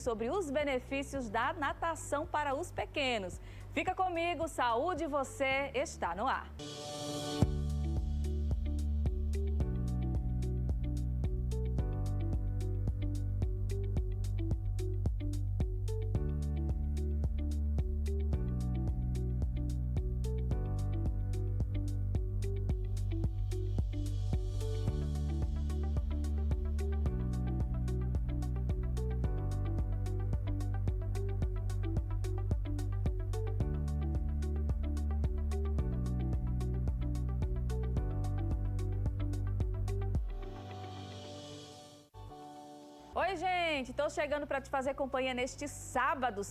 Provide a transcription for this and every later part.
Sobre os benefícios da natação para os pequenos. Fica comigo, Saúde Você está no ar. Oi, gente! Estou chegando para te fazer companhia neste sábado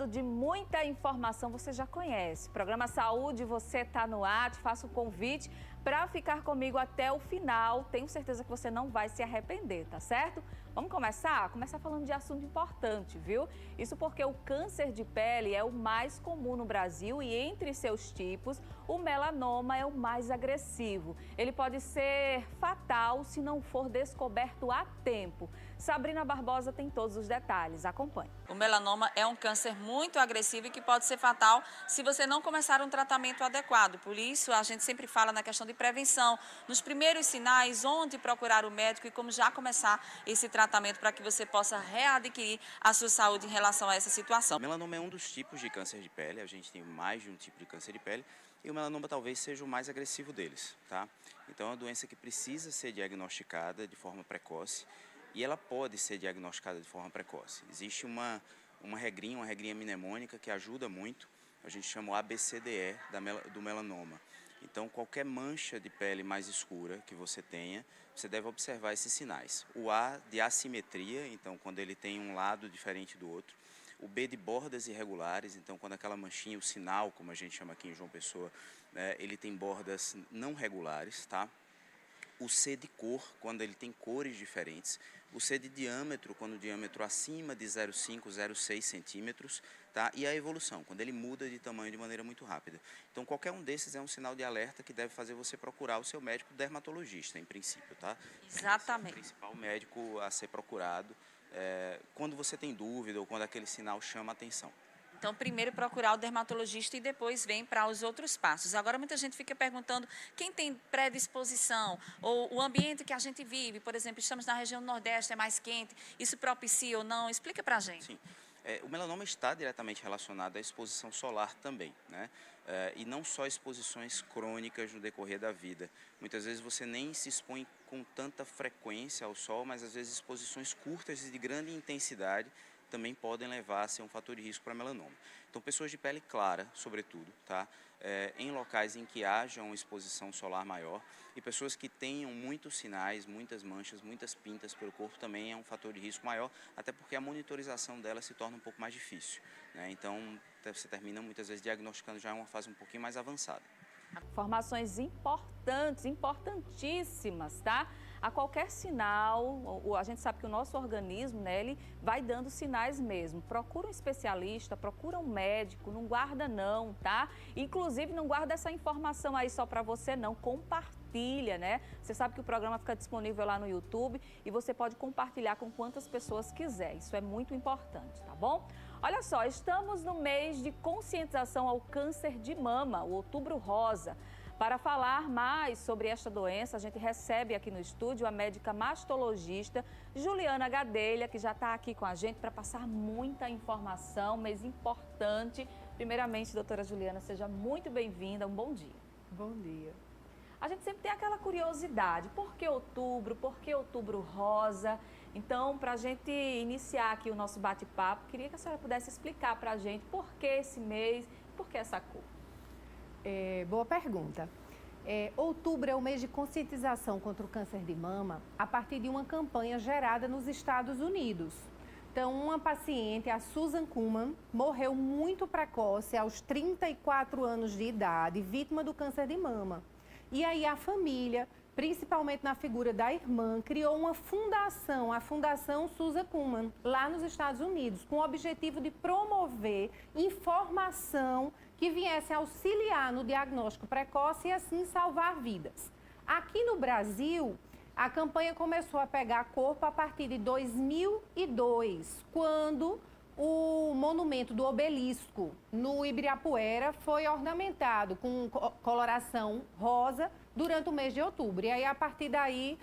de muita informação, você já conhece. Programa Saúde, você está no ar, te faço o convite para ficar comigo até o final. Tenho certeza que você não vai se arrepender, tá certo? Vamos começar? Começar falando de assunto importante, viu? Isso porque o câncer de pele é o mais comum no Brasil e entre seus tipos, o melanoma é o mais agressivo. Ele pode ser fatal se não for descoberto a tempo. Sabrina Barbosa tem todos os detalhes. Acompanhe. O melanoma é um câncer muito agressivo e que pode ser fatal se você não começar um tratamento adequado. Por isso, a gente sempre fala na questão de prevenção, nos primeiros sinais, onde procurar o médico e como já começar esse tratamento para que você possa readquirir a sua saúde em relação a essa situação. O melanoma é um dos tipos de câncer de pele, a gente tem mais de um tipo de câncer de pele e o melanoma talvez seja o mais agressivo deles, tá? Então é uma doença que precisa ser diagnosticada de forma precoce. E ela pode ser diagnosticada de forma precoce. Existe uma regrinha mnemônica que ajuda muito, a gente chama o ABCDE do melanoma. Então, qualquer mancha de pele mais escura que você tenha, você deve observar esses sinais. O A de assimetria, então quando ele tem um lado diferente do outro. O B de bordas irregulares, então quando aquela manchinha, o sinal, como a gente chama aqui em João Pessoa, ele tem bordas não regulares, tá? O C de cor, quando ele tem cores diferentes. O C de diâmetro, quando o diâmetro acima de 0,5, 0,6 centímetros. Tá? E a evolução, quando ele muda de tamanho de maneira muito rápida. Então, qualquer um desses é um sinal de alerta que deve fazer você procurar o seu médico dermatologista, em princípio. Tá? Exatamente. Esse é o principal médico a ser procurado quando você tem dúvida ou quando aquele sinal chama a atenção. Então, primeiro procurar o dermatologista e depois vem para os outros passos. Agora, muita gente fica perguntando quem tem predisposição ou o ambiente que a gente vive. Por exemplo, estamos na região do Nordeste, é mais quente, isso propicia ou não? Explica para a gente. Sim. O melanoma está diretamente relacionado à exposição solar também, né? E não só exposições crônicas no decorrer da vida. Muitas vezes você nem se expõe com tanta frequência ao sol, mas às vezes exposições curtas e de grande intensidade também podem levar a ser um fator de risco para melanoma. Então, pessoas de pele clara, sobretudo, tá? Em locais em que haja uma exposição solar maior e pessoas que tenham muitos sinais, muitas manchas, muitas pintas pelo corpo também é um fator de risco maior, até porque a monitorização dela se torna um pouco mais difícil, né? Então, você termina muitas vezes diagnosticando já em uma fase um pouquinho mais avançada. Informações importantes, importantíssimas, tá? A qualquer sinal, a gente sabe que o nosso organismo, né, ele vai dando sinais mesmo. Procura um especialista, procura um médico, não guarda não, tá? Inclusive, não guarda essa informação aí só para você não, compartilha, né? Você sabe que o programa fica disponível lá no YouTube e você pode compartilhar com quantas pessoas quiser. Isso é muito importante, tá bom? Olha só, estamos no mês de conscientização ao câncer de mama, o Outubro Rosa. Para falar mais sobre esta doença, a gente recebe aqui no estúdio a médica mastologista Juliana Gadelha, que já está aqui com a gente para passar muita informação, mês importante. Primeiramente, doutora Juliana, seja muito bem-vinda, um bom dia. Bom dia. A gente sempre tem aquela curiosidade, por que outubro, por que Outubro Rosa? Então, para a gente iniciar aqui o nosso bate-papo, queria que a senhora pudesse explicar para a gente por que esse mês, por que essa cor. Boa pergunta. Outubro é o mês de conscientização contra o câncer de mama a partir de uma campanha gerada nos Estados Unidos. Então, uma paciente, a Susan Kuhlman, morreu muito precoce, aos 34 anos de idade, vítima do câncer de mama. E aí a família, principalmente na figura da irmã, criou uma fundação, a Fundação Susan Kuhlman, lá nos Estados Unidos, com o objetivo de promover informação que viesse auxiliar no diagnóstico precoce e assim salvar vidas. Aqui no Brasil, A campanha começou a pegar corpo a partir de 2002, quando o monumento do obelisco no Ibirapuera foi ornamentado com coloração rosa durante o mês de outubro. E aí, a partir daí,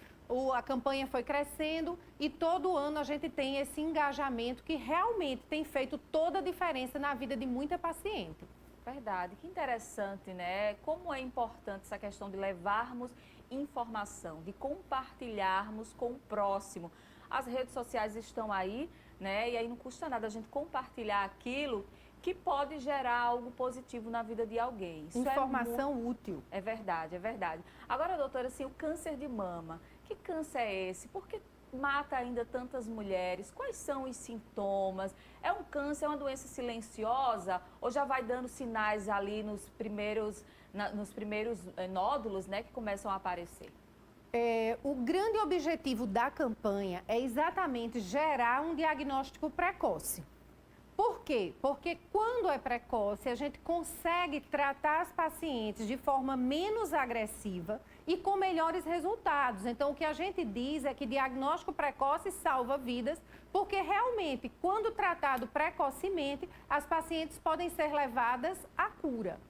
a campanha foi crescendo e todo ano a gente tem esse engajamento que realmente tem feito toda a diferença na vida de muita paciente. Verdade, que interessante, né? Como é importante essa questão de levarmos informação, de compartilharmos com o próximo. As redes sociais estão aí, né? E aí não custa nada a gente compartilhar aquilo que pode gerar algo positivo na vida de alguém. Isso informação útil. É verdade, é verdade. Agora, doutora, assim, o câncer de mama, que câncer é esse? Por que mata ainda tantas mulheres? Quais são os sintomas? É um câncer, é uma doença silenciosa ou já vai dando sinais ali nos primeiros nódulos, né, que começam a aparecer? O grande objetivo da campanha é exatamente gerar um diagnóstico precoce. Por quê? Porque quando é precoce, a gente consegue tratar as pacientes de forma menos agressiva e com melhores resultados. Então, o que a gente diz é que diagnóstico precoce salva vidas, porque realmente, quando tratado precocemente, as pacientes podem ser levadas à cura.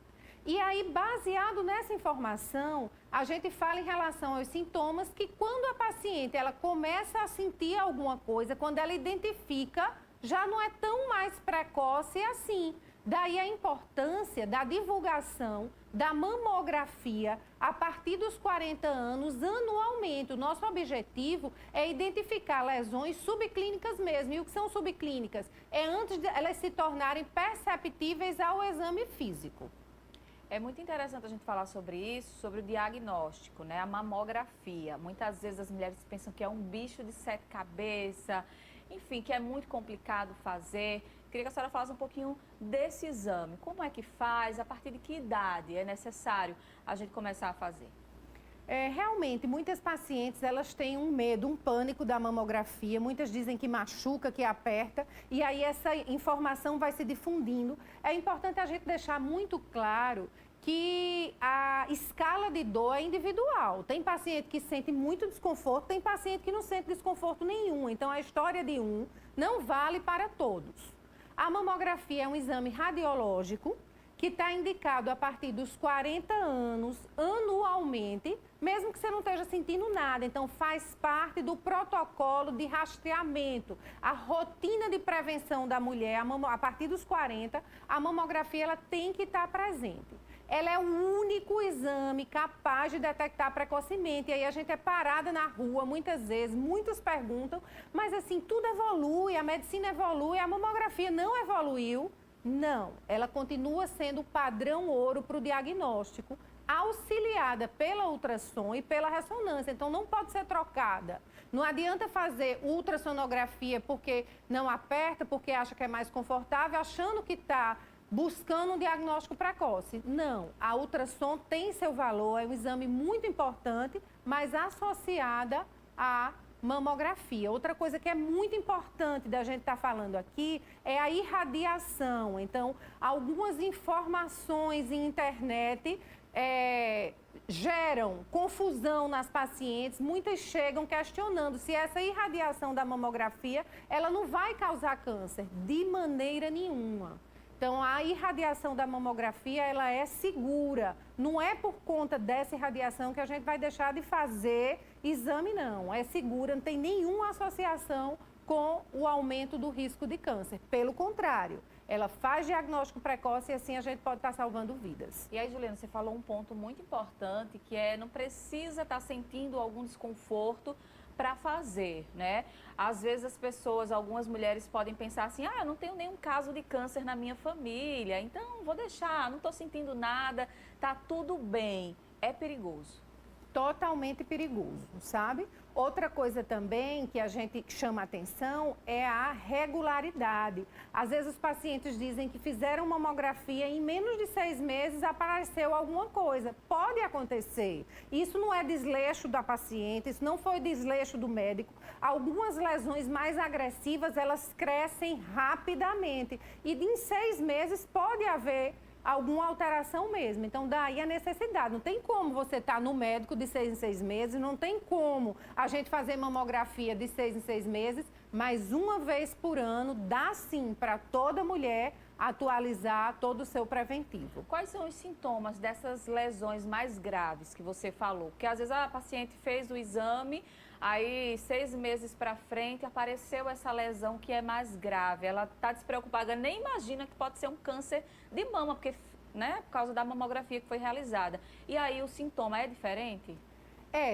E aí, baseado nessa informação, a gente fala em relação aos sintomas que quando a paciente ela começa a sentir alguma coisa, quando ela identifica, já não é tão mais precoce assim. Daí a importância da divulgação da mamografia a partir dos 40 anos anualmente. O nosso objetivo é identificar lesões subclínicas mesmo. E o que são subclínicas? É antes de elas se tornarem perceptíveis ao exame físico. É muito interessante a gente falar sobre isso, sobre o diagnóstico, né? A mamografia. Muitas vezes as mulheres pensam que é um bicho de 7 cabeças, enfim, que é muito complicado fazer. Queria que a senhora falasse um pouquinho desse exame. Como é que faz? A partir de que idade é necessário a gente começar a fazer? Realmente, muitas pacientes, elas têm um medo, um pânico da mamografia. Muitas dizem que machuca, que aperta. E aí essa informação vai se difundindo. É importante a gente deixar muito claro que a escala de dor é individual. Tem paciente que sente muito desconforto, tem paciente que não sente desconforto nenhum. Então, a história de um não vale para todos. A mamografia é um exame radiológico que está indicado a partir dos 40 anos, anualmente, mesmo que você não esteja sentindo nada. Então, faz parte do protocolo de rastreamento. A rotina de prevenção da mulher, a partir dos 40, a mamografia ela tem que estar presente. Ela é o único exame capaz de detectar precocemente. E aí a gente é parada na rua, muitas vezes, muitos perguntam, mas assim, tudo evolui, a medicina evolui, a mamografia não evoluiu. Não, ela continua sendo o padrão ouro para o diagnóstico, auxiliada pela ultrassom e pela ressonância. Então, não pode ser trocada. Não adianta fazer ultrassonografia porque não aperta, porque acha que é mais confortável, achando que está buscando um diagnóstico precoce. Não, a ultrassom tem seu valor, é um exame muito importante, mas associada à mamografia. Outra coisa que é muito importante da gente estar falando aqui é a irradiação. Então, algumas informações em internet geram confusão nas pacientes. Muitas chegam questionando se essa irradiação da mamografia ela não vai causar câncer de maneira nenhuma. Então, a irradiação da mamografia, ela é segura. Não é por conta dessa irradiação que a gente vai deixar de fazer exame, não. É segura, não tem nenhuma associação com o aumento do risco de câncer. Pelo contrário, ela faz diagnóstico precoce e assim a gente pode estar salvando vidas. E aí, Juliana, você falou um ponto muito importante, que é não precisa estar sentindo algum desconforto para fazer, né? Às vezes as pessoas, algumas mulheres podem pensar assim, eu não tenho nenhum caso de câncer na minha família, então vou deixar, não estou sentindo nada, tá tudo bem. É perigoso. Totalmente perigoso, sabe? Outra coisa também que a gente chama atenção é a regularidade. Às vezes os pacientes dizem que fizeram mamografia e em menos de 6 meses apareceu alguma coisa. Pode acontecer. Isso não é desleixo da paciente, isso não foi desleixo do médico. Algumas lesões mais agressivas, elas crescem rapidamente. E em 6 meses pode haver alguma alteração mesmo. Então, daí a necessidade. Não tem como você estar no médico de 6 em 6 meses, não tem como a gente fazer mamografia de 6 em 6 meses, mas uma vez por ano dá sim para toda mulher atualizar todo o seu preventivo. Quais são os sintomas dessas lesões mais graves que você falou? Porque às vezes a paciente fez o exame, aí 6 meses para frente apareceu essa lesão que é mais grave. Ela está despreocupada, nem imagina que pode ser um câncer de mama, porque, né, por causa da mamografia que foi realizada. E aí o sintoma é diferente?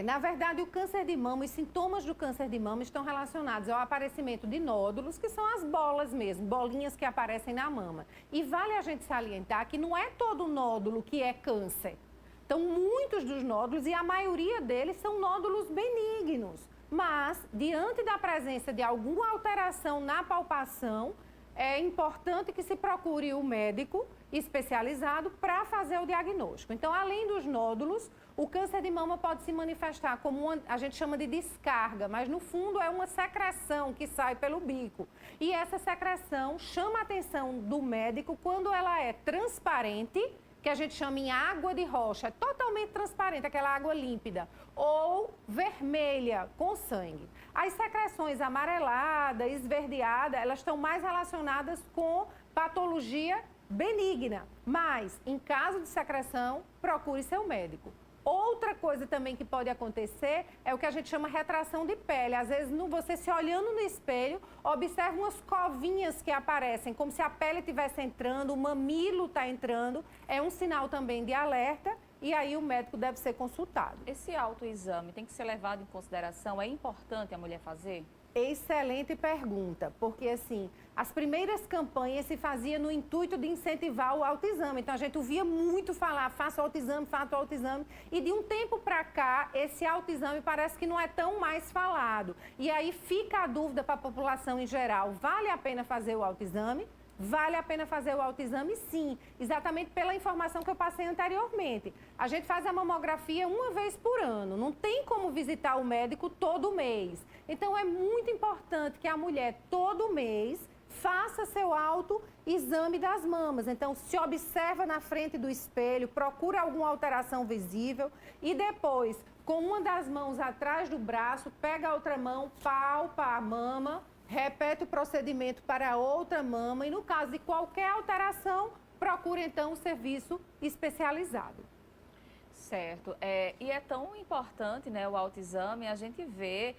Na verdade, o câncer de mama, os sintomas do câncer de mama estão relacionados ao aparecimento de nódulos, que são as bolas mesmo, bolinhas que aparecem na mama. E vale a gente salientar que não é todo nódulo que é câncer. Então, muitos dos nódulos, e a maioria deles, são nódulos benignos. Mas, diante da presença de alguma alteração na palpação, é importante que se procure o médico especializado para fazer o diagnóstico. Então, além dos nódulos, o câncer de mama pode se manifestar como a gente chama de descarga, mas no fundo é uma secreção que sai pelo bico. E essa secreção chama a atenção do médico quando ela é transparente, que a gente chama em água de rocha, é totalmente transparente, aquela água límpida, ou vermelha, com sangue. As secreções amareladas, esverdeadas, elas estão mais relacionadas com patologia benigna, mas em caso de secreção, procure seu médico. Outra coisa também que pode acontecer é o que a gente chama retração de pele. Às vezes, você se olhando no espelho, observa umas covinhas que aparecem, como se a pele estivesse entrando, o mamilo está entrando. É um sinal também de alerta e aí o médico deve ser consultado. Esse autoexame tem que ser levado em consideração? É importante a mulher fazer? Excelente pergunta, porque assim, as primeiras campanhas se faziam no intuito de incentivar o autoexame. Então a gente ouvia muito falar, faça o autoexame, faça o autoexame. E de um tempo para cá, esse autoexame parece que não é tão mais falado. E aí fica a dúvida para a população em geral, vale a pena fazer o autoexame? Vale a pena fazer o autoexame, sim, exatamente pela informação que eu passei anteriormente. A gente faz a mamografia uma vez por ano, não tem como visitar o médico todo mês. Então, é muito importante que a mulher, todo mês, faça seu autoexame das mamas. Então, se observa na frente do espelho, procura alguma alteração visível e depois, com uma das mãos atrás do braço, pega a outra mão, palpa a mama, repete o procedimento para a outra mama e, no caso de qualquer alteração, procure, então, o serviço especializado. Certo. E é tão importante, né, o autoexame, a gente vê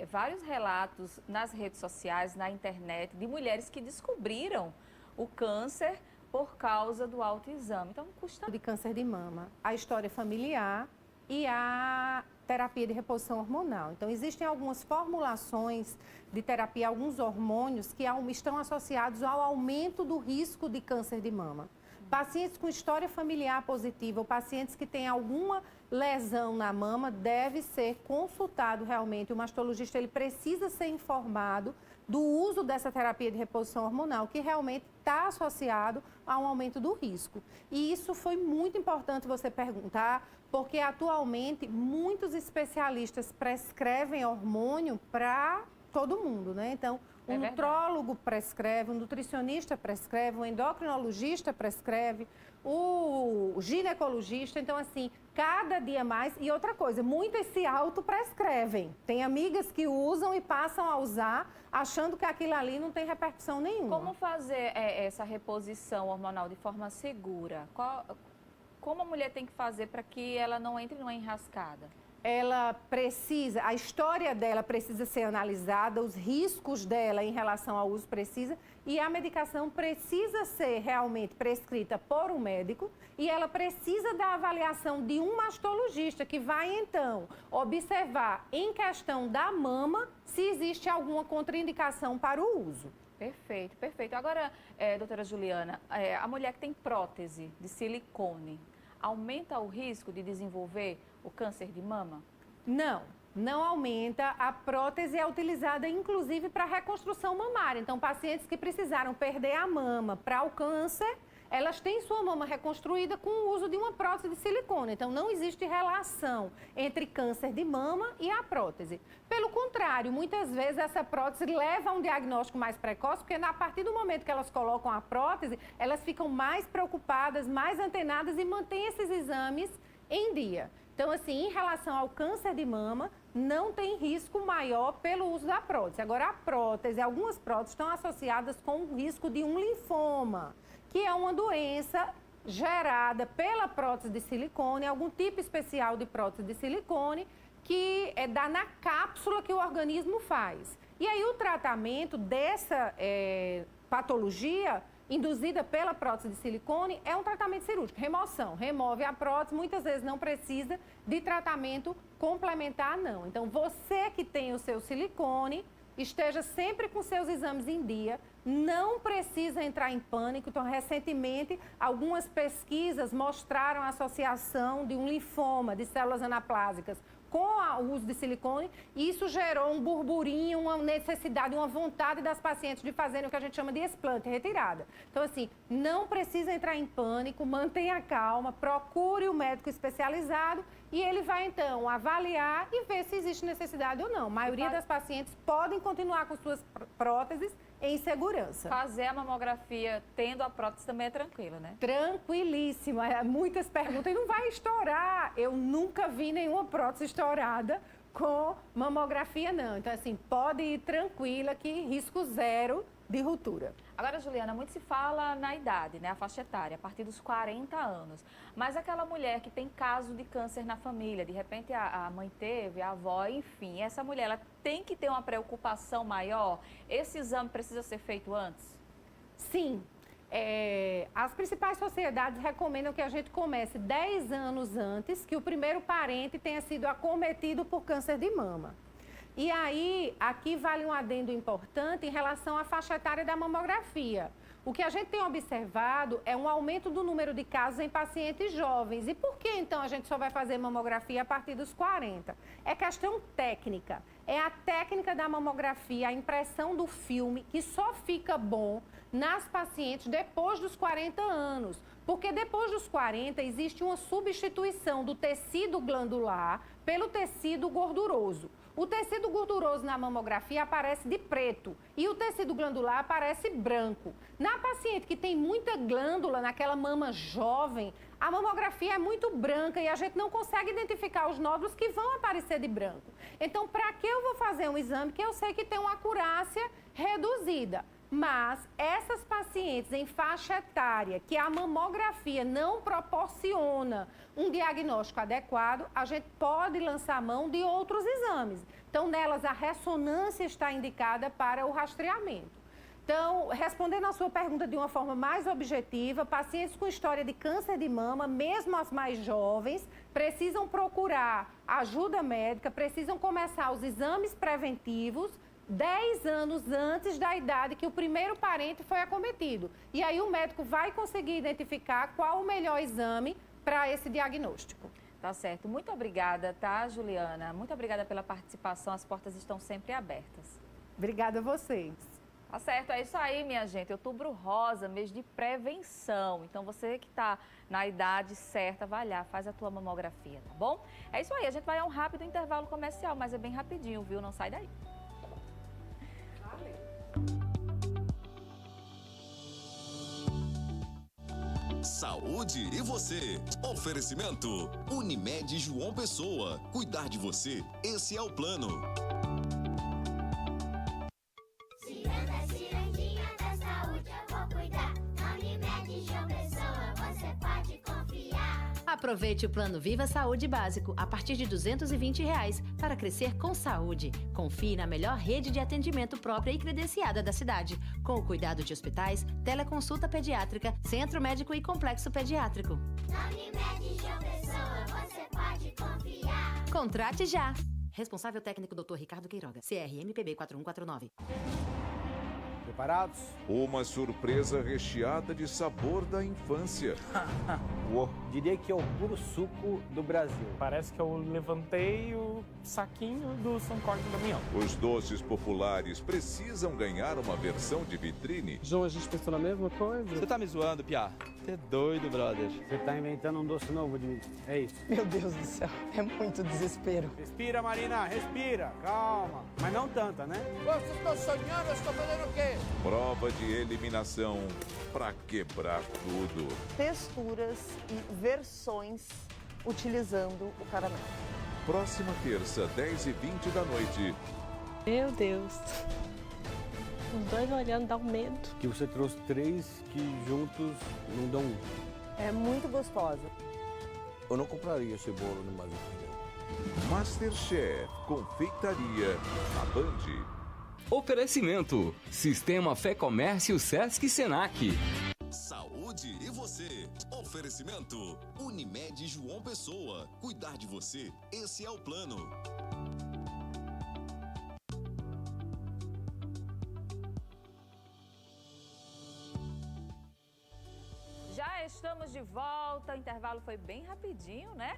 vários relatos nas redes sociais, na internet, de mulheres que descobriram o câncer por causa do autoexame. Então, custa... De câncer de mama, a história familiar e a terapia de reposição hormonal. Então, existem algumas formulações de terapia, alguns hormônios que estão associados ao aumento do risco de câncer de mama. Pacientes com história familiar positiva ou pacientes que têm alguma lesão na mama deve ser consultado realmente. O mastologista ele precisa ser informado do uso dessa terapia de reposição hormonal, que realmente está associado a um aumento do risco. E isso foi muito importante você perguntar, porque atualmente muitos especialistas prescrevem hormônio para todo mundo, né? Então, um nutrólogo prescreve, um nutricionista prescreve, um endocrinologista prescreve, o ginecologista. Então, assim, cada dia mais. E outra coisa, muitas se autoprescrevem. Tem amigas que usam e passam a usar, achando que aquilo ali não tem repercussão nenhuma. Como fazer essa reposição hormonal de forma segura? Como a mulher tem que fazer para que ela não entre numa enrascada? Ela precisa, a história dela precisa ser analisada, os riscos dela em relação ao uso precisa, e a medicação precisa ser realmente prescrita por um médico e ela precisa da avaliação de um mastologista que vai então observar em questão da mama se existe alguma contraindicação para o uso. Perfeito, perfeito. Agora, doutora Juliana, a mulher que tem prótese de silicone, aumenta o risco de desenvolver o câncer de mama? Não, não aumenta. A prótese é utilizada inclusive para reconstrução mamária. Então, pacientes que precisaram perder a mama para o câncer, elas têm sua mama reconstruída com o uso de uma prótese de silicone. Então, não existe relação entre câncer de mama e a prótese. Pelo contrário, muitas vezes essa prótese leva a um diagnóstico mais precoce, porque a partir do momento que elas colocam a prótese, elas ficam mais preocupadas, mais antenadas e mantêm esses exames em dia. Então, assim, em relação ao câncer de mama, não tem risco maior pelo uso da prótese. Agora, a prótese, algumas próteses estão associadas com o risco de um linfoma, que é uma doença gerada pela prótese de silicone, algum tipo especial de prótese de silicone, que dá na cápsula que o organismo faz. E aí, o tratamento dessa patologia induzida pela prótese de silicone é um tratamento cirúrgico, remoção. Remove a prótese, muitas vezes não precisa de tratamento complementar, não. Então, você que tem o seu silicone, esteja sempre com seus exames em dia, não precisa entrar em pânico. Então, recentemente, algumas pesquisas mostraram a associação de um linfoma de células anaplásicas com o uso de silicone, e isso gerou um burburinho, uma necessidade, uma vontade das pacientes de fazerem o que a gente chama de explante, retirada. Então, assim, não precisa entrar em pânico, mantenha calma, procure o médico especializado e ele vai, então, avaliar e ver se existe necessidade ou não. A maioria das pacientes podem continuar com suas próteses em segurança. Fazer a mamografia tendo a prótese também é tranquilo, né? Tranquilíssima. Muitas perguntam, e não vai estourar? Eu nunca vi nenhuma prótese estourada com mamografia, não. Então, assim, pode ir tranquila que risco zero de ruptura. Agora, Juliana, muito se fala na idade, né? A faixa etária, a partir dos 40 anos. Mas aquela mulher que tem caso de câncer na família, de repente a mãe teve, a avó, enfim, essa mulher, ela tem que ter uma preocupação maior? Esse exame precisa ser feito antes? Sim. As principais sociedades recomendam que a gente comece 10 anos antes que o primeiro parente tenha sido acometido por câncer de mama. E aí, aqui vale um adendo importante em relação à faixa etária da mamografia. O que a gente tem observado é um aumento do número de casos em pacientes jovens. E por que, então, a gente só vai fazer mamografia a partir dos 40? É questão técnica. É a técnica da mamografia, a impressão do filme, que só fica bom nas pacientes depois dos 40 anos. Porque depois dos 40 existe uma substituição do tecido glandular pelo tecido gorduroso. O tecido gorduroso na mamografia aparece de preto e o tecido glandular aparece branco. Na paciente que tem muita glândula naquela mama jovem, a mamografia é muito branca e a gente não consegue identificar os nódulos que vão aparecer de branco. Então, para que eu vou fazer um exame que eu sei que tem uma acurácia reduzida? Mas essas pacientes em faixa etária que a mamografia não proporciona um diagnóstico adequado, a gente pode lançar mão de outros exames. Então, nelas, a ressonância está indicada para o rastreamento. Então, respondendo à sua pergunta de uma forma mais objetiva, pacientes com história de câncer de mama, mesmo as mais jovens, precisam procurar ajuda médica, precisam começar os exames preventivos 10 anos antes da idade que o primeiro parente foi acometido. E aí o médico vai conseguir identificar qual o melhor exame para esse diagnóstico. Tá certo. Muito obrigada, tá, Juliana? Muito obrigada pela participação. As portas estão sempre abertas. Obrigada a vocês. Tá certo, é isso aí, minha gente. Outubro Rosa, mês de prevenção. Então, você que está na idade certa, vai lá, faz a tua mamografia, tá bom? É isso aí, a gente vai a um rápido intervalo comercial, mas é bem rapidinho, viu? Não sai daí. Saúde e você. Oferecimento Unimed João Pessoa. Cuidar de você, esse é o plano. Cirandinha da saúde eu vou cuidar. Na Unimed João Pessoa você pode confiar. Aproveite o plano Viva Saúde Básico a partir de R$ 220 para crescer com saúde. Confie na melhor rede de atendimento própria e credenciada da cidade, com o cuidado de hospitais, teleconsulta pediátrica, centro médico e complexo pediátrico. Na Unimed João Pessoa você pode confiar. Contrate já! Responsável técnico Dr. Ricardo Queiroga, CRMPB 4149. Preparados? Uma surpresa recheada de sabor da infância. Diria que é o puro suco do Brasil. Parece que eu levantei o saquinho do São Corte do Damião. Os doces populares precisam ganhar uma versão de vitrine. João, a gente pensou na mesma coisa? Você tá me zoando, Piá? Você é doido, brother. Você tá inventando um doce novo de mim. É isso. Meu Deus do céu, é muito desespero. Respira, Marina, respira. Calma. Mas não tanta, né? Vocês estão sonhando, eu estou fazendo o quê? Prova de eliminação para quebrar tudo. Texturas e versões utilizando o caramelo. Próxima terça, 10h20 da noite. Meu Deus. Os dois olhando dá um medo. Que você trouxe 3 que juntos não dão 1. É muito gostosa. Eu não compraria esse bolo no Maluco. Masterchef, confeitaria, a Band. Oferecimento: Sistema Fé Comércio Sesc Senac. Saúde e você. Oferecimento: Unimed João Pessoa. Cuidar de você, esse é o plano. Já estamos de volta, o intervalo foi bem rapidinho, né?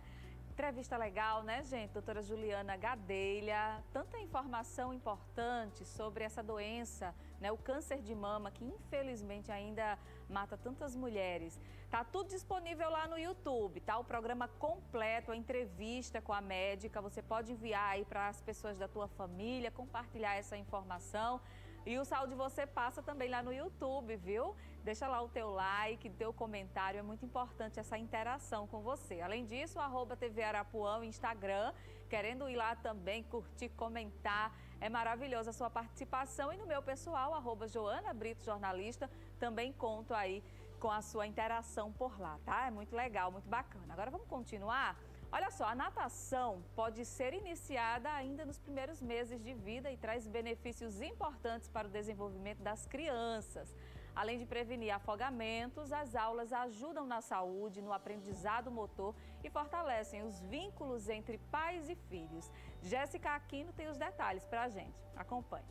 Entrevista legal, né, gente? Doutora Juliana Gadelha, tanta informação importante sobre essa doença, né? O câncer de mama, que infelizmente ainda mata tantas mulheres. Tá tudo disponível lá no YouTube, tá? O programa completo, a entrevista com a médica, você pode enviar aí para as pessoas da tua família, compartilhar essa informação. E o Saúde Você passa também lá no YouTube, viu? Deixa lá o teu like, o teu comentário, é muito importante essa interação com você. Além disso, @TV Arapuã, o Instagram, querendo ir lá também, curtir, comentar, é maravilhosa a sua participação. E no meu pessoal, @Joana Brito Jornalista, também conto aí com a sua interação por lá, tá? É muito legal, muito bacana. Agora vamos continuar? Olha só, a natação pode ser iniciada ainda nos primeiros meses de vida e traz benefícios importantes para o desenvolvimento das crianças. Além de prevenir afogamentos, as aulas ajudam na saúde, no aprendizado motor e fortalecem os vínculos entre pais e filhos. Jéssica Aquino tem os detalhes para a gente. Acompanhe.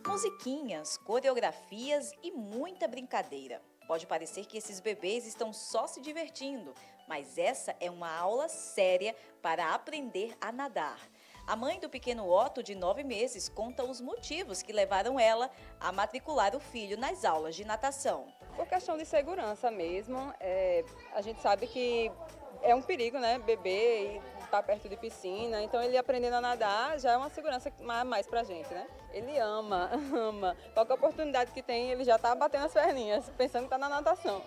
Musiquinhas, coreografias e muita brincadeira. Pode parecer que esses bebês estão só se divertindo, mas essa é uma aula séria para aprender a nadar. A mãe do pequeno Otto, de 9 meses, conta os motivos que levaram ela a matricular o filho nas aulas de natação. Por questão de segurança mesmo, a gente sabe que é um perigo, né, beber e estar perto de piscina, então ele aprendendo a nadar já é uma segurança a mais pra gente, né? Ele ama. Qualquer oportunidade que tem, ele já está batendo as perninhas, pensando que está na natação.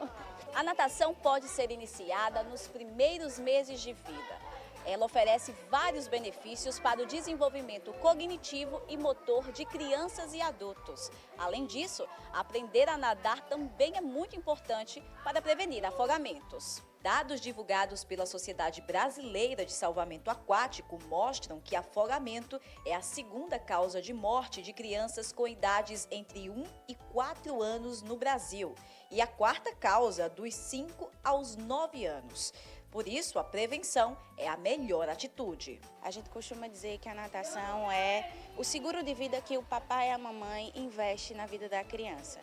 A natação pode ser iniciada nos primeiros meses de vida. Ela oferece vários benefícios para o desenvolvimento cognitivo e motor de crianças e adultos. Além disso, aprender a nadar também é muito importante para prevenir afogamentos. Dados divulgados pela Sociedade Brasileira de Salvamento Aquático mostram que afogamento é a segunda causa de morte de crianças com idades entre 1 e 4 anos no Brasil e a quarta causa dos 5 aos 9 anos. Por isso, a prevenção é a melhor atitude. A gente costuma dizer que a natação é o seguro de vida que o papai e a mamãe investem na vida da criança.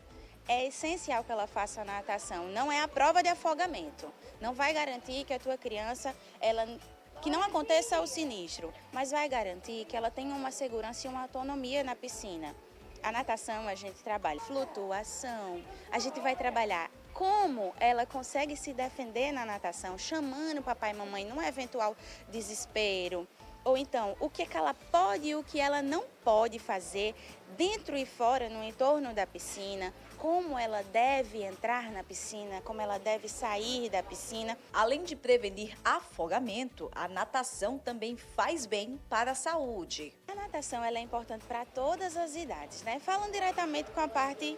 É essencial que ela faça a natação, não é a prova de afogamento. Não vai garantir que a tua criança, que não aconteça o sinistro, mas vai garantir que ela tenha uma segurança e uma autonomia na piscina. A natação a gente trabalha flutuação, a gente vai trabalhar como ela consegue se defender na natação, chamando papai e mamãe num eventual desespero. Ou então, o que ela pode e o que ela não pode fazer dentro e fora, no entorno da piscina, como ela deve entrar na piscina, como ela deve sair da piscina. Além de prevenir afogamento, a natação também faz bem para a saúde. A natação ela é importante para todas as idades, né? Falando diretamente com a parte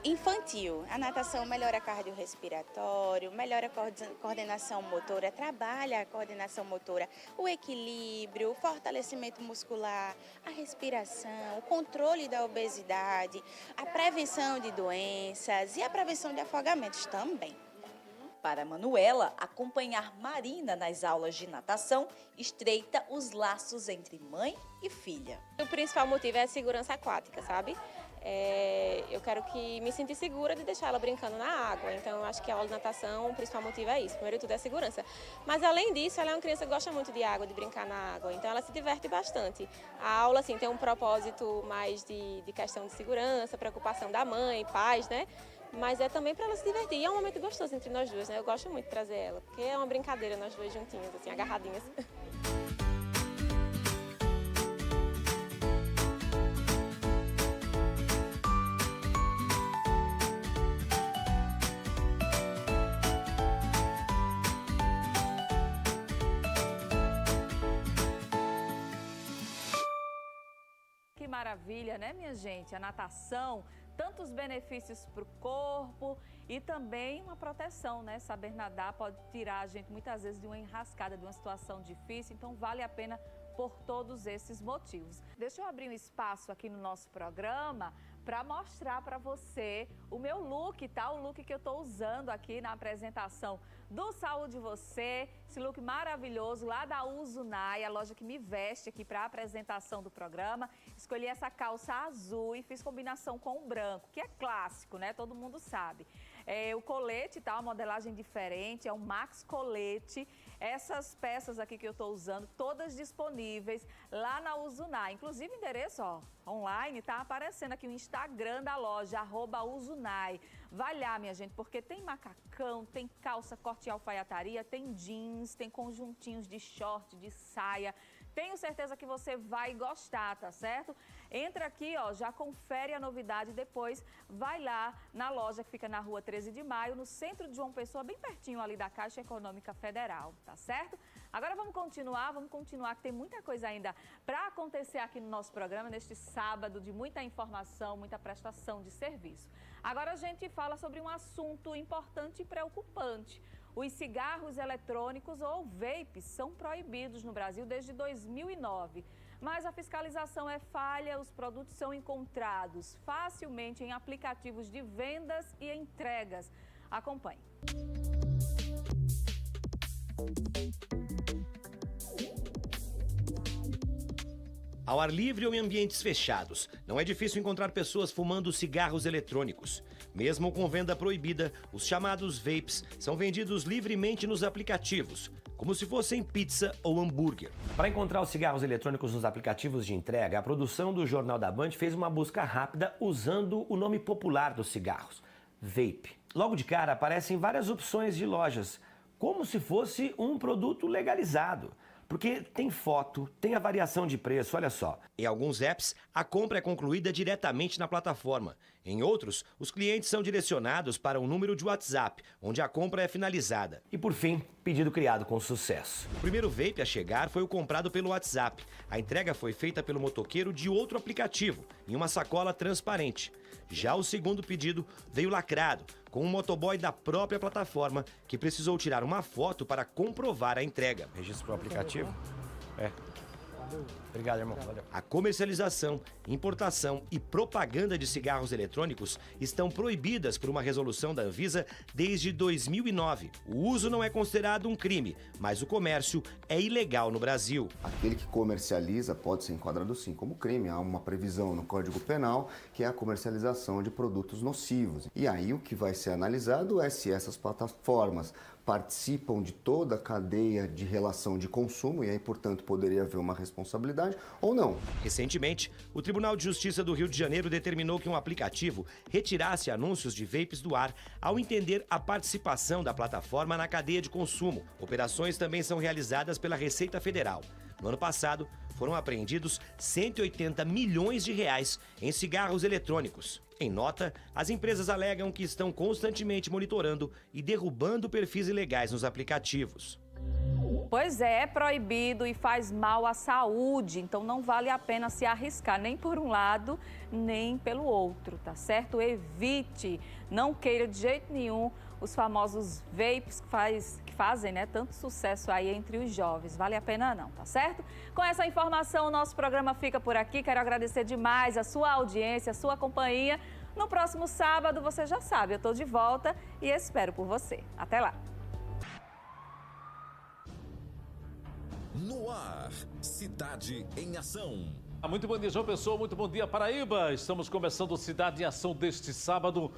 infantil. A natação melhora cardiorrespiratório, melhora a coordenação motora, trabalha a coordenação motora, o equilíbrio, o fortalecimento muscular, a respiração, o controle da obesidade, a prevenção de doenças e a prevenção de afogamentos também. Para Manuela, acompanhar Marina nas aulas de natação estreita os laços entre mãe e filha. O principal motivo é a segurança aquática, sabe? Eu quero que me sinta segura de deixar ela brincando na água. Então, eu acho que a aula de natação, o principal motivo é isso. Primeiro de tudo é a segurança. Mas, além disso, ela é uma criança que gosta muito de água, de brincar na água. Então, ela se diverte bastante. A aula, assim, tem um propósito mais de questão de segurança, preocupação da mãe, pais, né? Mas é também para ela se divertir. E é um momento gostoso entre nós duas, né? Eu gosto muito de trazer ela, porque é uma brincadeira nós duas juntinhas, assim, agarradinhas. Que maravilha, né, minha gente? A natação, tantos benefícios para o corpo e também uma proteção, né? Saber nadar pode tirar a gente muitas vezes de uma enrascada, de uma situação difícil, então vale a pena por todos esses motivos. Deixa eu abrir um espaço aqui no nosso programa para mostrar para você o meu look, tá? O look que eu estou usando aqui na apresentação do Saúde Você, esse look maravilhoso lá da Uzunai, a loja que me veste aqui para a apresentação do programa. Escolhi essa calça azul e fiz combinação com o branco, que é clássico, né? Todo mundo sabe. O colete, tá? Uma modelagem diferente, é um Max Colete. Essas peças aqui que eu estou usando, todas disponíveis lá na Uzunai. Inclusive, o endereço, ó, online, tá aparecendo aqui o Instagram da loja, @Uzunai. Vai lá, minha gente, porque tem macacão, tem calça corte e alfaiataria, tem jeans, tem conjuntinhos de short, de saia. Tenho certeza que você vai gostar, tá certo? Entra aqui, ó, já confere a novidade, depois vai lá na loja que fica na rua 13 de maio, no centro de João Pessoa, bem pertinho ali da Caixa Econômica Federal, tá certo? Agora vamos continuar, que tem muita coisa ainda para acontecer aqui no nosso programa, neste sábado de muita informação, muita prestação de serviço. Agora a gente fala sobre um assunto importante e preocupante. Os cigarros eletrônicos ou vapes são proibidos no Brasil desde 2009. Mas a fiscalização é falha, os produtos são encontrados facilmente em aplicativos de vendas e entregas. Acompanhe. Ao ar livre ou em ambientes fechados, não é difícil encontrar pessoas fumando cigarros eletrônicos. Mesmo com venda proibida, os chamados vapes são vendidos livremente nos aplicativos, como se fossem pizza ou hambúrguer. Para encontrar os cigarros eletrônicos nos aplicativos de entrega, a produção do Jornal da Band fez uma busca rápida usando o nome popular dos cigarros, vape. Logo de cara aparecem várias opções de lojas, como se fosse um produto legalizado. Porque tem foto, tem a variação de preço, olha só. Em alguns apps, a compra é concluída diretamente na plataforma. Em outros, os clientes são direcionados para um número de WhatsApp, onde a compra é finalizada. E por fim, pedido criado com sucesso. O primeiro vape a chegar foi o comprado pelo WhatsApp. A entrega foi feita pelo motoqueiro de outro aplicativo, em uma sacola transparente. Já o segundo pedido veio lacrado, com um motoboy da própria plataforma, que precisou tirar uma foto para comprovar a entrega. Registro para o aplicativo? É. Obrigado, irmão. Valeu. A comercialização, importação e propaganda de cigarros eletrônicos estão proibidas por uma resolução da Anvisa desde 2009. O uso não é considerado um crime, mas o comércio é ilegal no Brasil. Aquele que comercializa pode ser enquadrado sim como crime. Há uma previsão no Código Penal que é a comercialização de produtos nocivos. E aí o que vai ser analisado é se essas plataformas participam de toda a cadeia de relação de consumo e aí, portanto, poderia haver uma responsabilidade ou não. Recentemente, o Tribunal de Justiça do Rio de Janeiro determinou que um aplicativo retirasse anúncios de vapes do ar ao entender a participação da plataforma na cadeia de consumo. Operações também são realizadas pela Receita Federal. No ano passado, foram apreendidos 180 milhões de reais em cigarros eletrônicos. Em nota, as empresas alegam que estão constantemente monitorando e derrubando perfis ilegais nos aplicativos. Pois é proibido e faz mal à saúde, então não vale a pena se arriscar nem por um lado, nem pelo outro, tá certo? Evite, não queira de jeito nenhum os famosos vapes que fazem, né, tanto sucesso aí entre os jovens. Vale a pena não, tá certo? Com essa informação, o nosso programa fica por aqui. Quero agradecer demais a sua audiência, a sua companhia. No próximo sábado, você já sabe, eu tô de volta e espero por você. Até lá! No ar, Cidade em Ação. Muito bom dia, João Pessoa. Muito bom dia, Paraíba. Estamos começando Cidade em Ação deste sábado.